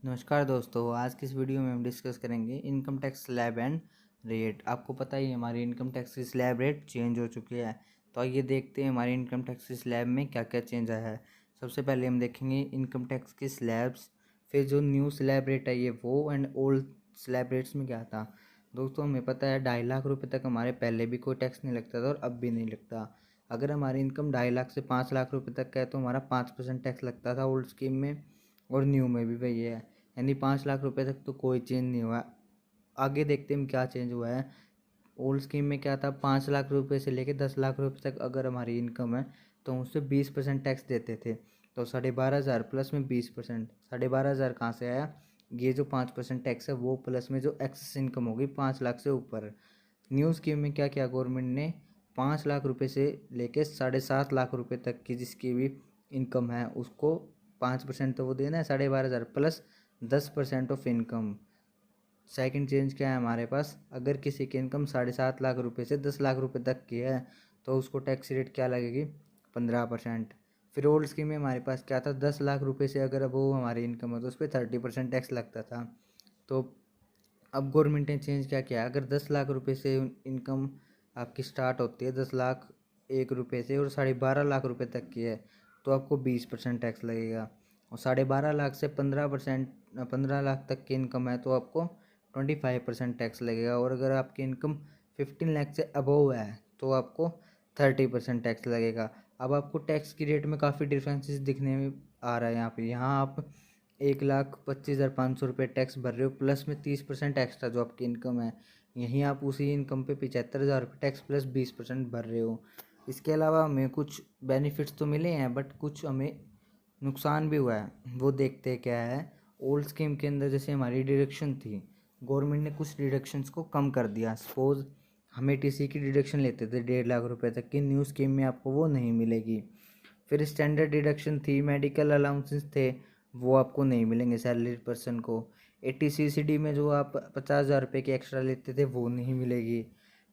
नमस्कार दोस्तों, आज की इस वीडियो में हम डिस्कस करेंगे income tax slab and rate. आपको पता ही है हमारी इनकम टैक्स की स्लैब रेट चेंज हो चुकी है। तो आइए देखते हैं हमारी इनकम टैक्स की स्लैब में क्या क्या चेंज आया है। सबसे पहले हम देखेंगे इनकम टैक्स की स्लैब्स, फिर जो न्यू स्लैब रेट है ये वो, एंड ओल्ड स्लैब रेट्स में क्या था। दोस्तों हमें पता है 2.5 लाख रुपये तक हमारे पहले भी कोई टैक्स नहीं लगता था और अब भी नहीं लगता। अगर हमारी इनकम 2.5 लाख से 5 लाख रुपये तक का है तो हमारा 5% टैक्स लगता था ओल्ड स्कीम में, और न्यू में भी वही है, यानी 5 लाख रुपए तक तो कोई चेंज नहीं हुआ। आगे देखते हैं क्या चेंज हुआ है। ओल्ड स्कीम में क्या था, 5 लाख रुपए से लेके 10 लाख रुपए तक अगर हमारी इनकम है तो हम उससे 20% टैक्स देते थे। तो 12,500 प्लस में 20%, 12,500 कहाँ से आया, ये जो 5% टैक्स है वो, प्लस में जो एक्सेस इनकम होगी 5 लाख से ऊपर। न्यू स्कीम में क्या किया गवर्नमेंट ने, 5 लाख रुपए से लेके 7.5 लाख रुपए तक की जिसकी भी इनकम है उसको 5% तो वो देना है, 12,500 plus 10% of income. Second change क्या है हमारे पास, अगर किसी की इनकम 7.5 लाख रुपए से 10 लाख रुपए तक की है तो उसको टैक्स रेट क्या लगेगी, 15%। फिर ओल्ड स्कीम में हमारे पास क्या था, 10 लाख रुपए से अगर वो हमारी इनकम है तो उस पर 30% टैक्स लगता था। तो अब गवर्नमेंट ने चेंज क्या किया, अगर 10 लाख रुपए से इनकम आपकी स्टार्ट होती है 10 लाख 1 रुपये से और 12.5 लाख रुपए तक की है तो आपको 20% टैक्स लगेगा। और 12.5 लाख से 15%, 15 लाख तक की इनकम है तो आपको 25% टैक्स लगेगा। और अगर आपकी इनकम 15 लाख से अबव है तो आपको 30% टैक्स लगेगा। अब आपको टैक्स की रेट में काफ़ी डिफरेंसेस दिखने में आ रहा है। यहाँ आप 1,25,500 रुपये टैक्स भर रहे हो, प्लस में 30% एक्स्ट्रा जो आपकी इनकम है। यहीं आप उसी इनकम पे 75,000 रुपये टैक्स प्लस 20% भर रहे हो। इसके अलावा हमें कुछ बेनिफिट्स तो मिले हैं बट कुछ हमें नुकसान भी हुआ है, वो देखते हैं क्या है। ओल्ड स्कीम के अंदर जैसे हमारी डिडक्शन थी, गवर्नमेंट ने कुछ डिडक्शंस को कम कर दिया। सपोज हमें टीसी की डिडक्शन लेते थे 1.5 लाख रुपए तक की, न्यू स्कीम में आपको वो नहीं मिलेगी। फिर स्टैंडर्ड डिडक्शन थी, मेडिकल अलाउंसेस थे, वो आपको नहीं मिलेंगे सैलरीड पर्सन को। 80 CCD में जो आप 50,000 रुपये की एक्स्ट्रा लेते थे वो नहीं मिलेगी।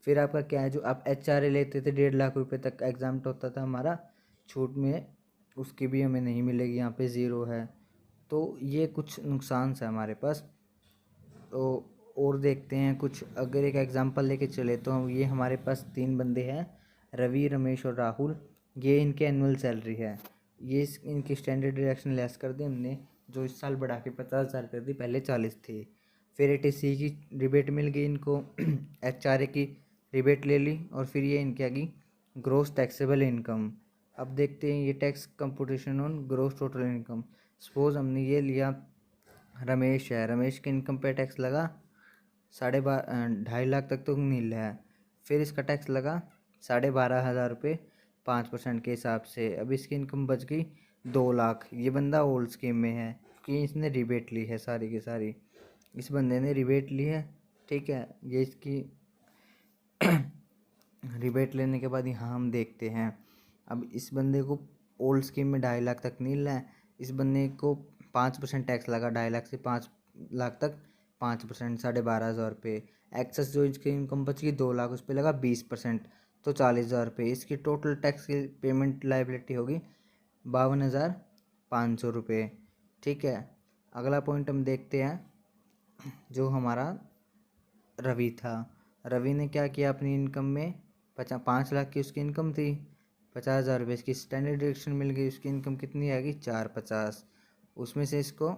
फिर आपका क्या है, जो आप HRA लेते थे 1.5 लाख रुपये तक एग्जाम्प्ट होता था हमारा छूट में, उसकी भी हमें नहीं मिलेगी, यहाँ पे ज़ीरो है। तो ये कुछ नुकसान है हमारे पास। तो और देखते हैं कुछ, अगर एक एग्जांपल लेके चले तो ये हमारे पास 3 बंदे हैं, रवि, रमेश और राहुल। ये इनके एनुअल सैलरी है, ये इनकी स्टैंडर्ड डिडक्शन लेस कर दी हमने, जो इस साल बढ़ा के 50,000 कर दी, पहले 40 थी। फिर ATC की रिबेट मिल गई इनको HRA की रिबेट ले ली, और फिर ये इनकी आ गई ग्रोस टैक्सेबल इनकम। अब देखते हैं ये tax computation on gross total income. Suppose हमने ये लिया, रमेश है, रमेश की इनकम पे टैक्स लगा 2.5 लाख तक तो नील है। फिर इसका टैक्स लगा 12,500 रुपये 5% के हिसाब से। अब इसकी इनकम बच गई 2 लाख। ये बंदा ओल्ड स्कीम में है कि इसने रिबेट ली है सारी की सारी, इस बंदे ने रिबेट ली है, ठीक है। ये इसकी रिबेट लेने के बाद यहाँ हम देखते हैं, अब इस बंदे को ओल्ड स्कीम में 2.5 लाख तक नील है, इस बंदे को 5% टैक्स लगा 2.5 लाख से 5 लाख तक, 5% 12,500 रुपये। एक्सेस जो इसकी इनकम बच गई 2 लाख, उस पर लगा 20%, तो 40,000 रुपये। इसकी टोटल टैक्स की पेमेंट लाइबिलिटी होगी 52,500 रुपये, ठीक है। अगला पॉइंट हम देखते हैं, जो हमारा रवि था। रवि ने क्या किया, अपनी इनकम में 5 लाख की उसकी इनकम थी, 50,000 रुपये इसकी स्टैंडर्ड डिडक्शन मिल गई, उसकी इनकम कितनी आएगी 450। उसमें से इसको